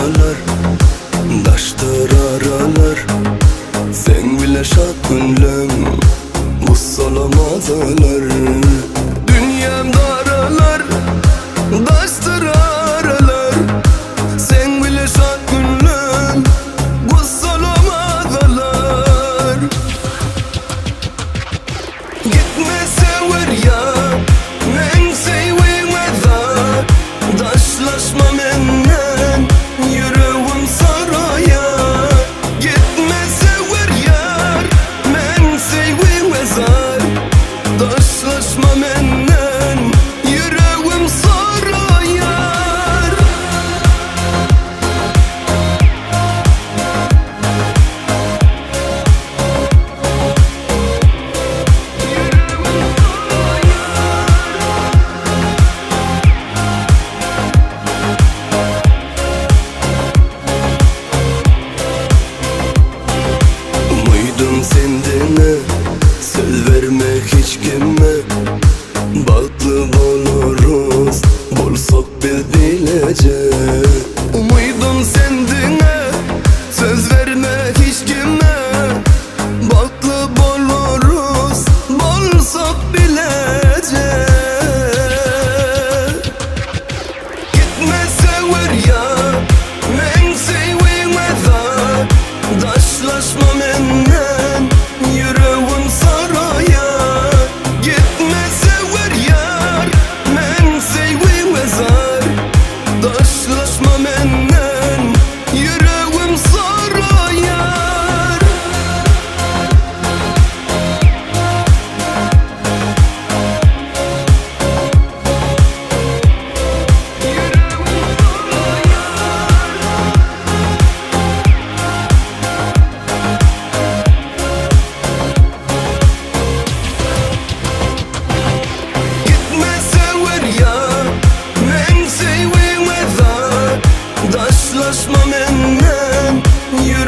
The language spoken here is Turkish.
aralar, daştır aralar. Sen bile şad günlüm, bu solamadılar. Dünyamda aralar, daştır aralar. Sen bile şad günlüm, bu solamadılar. Gitme sever ya, men sevmeda. Daşlaşma menden, yüreğim saraya. Gitme sever yar, men sevmeda. Daşlaşma menden, yüreğim saraya. Umuydum sendine, söz vermek hiç kime. Baklı oluruz, bulsak biz bilece. Umuydum sendine, söz vermek hiç kime. Baklı oluruz, bulsak bilece. Gitme sever ya, men sevmeda. Daşlaşma menden, yüreğim saraya. Gitme sever yar, men sevmeda. Daşlaşma menden, yüreğim saraya. Gitme sever ya, men sevmeda. Daşlaşma menden, yüreğim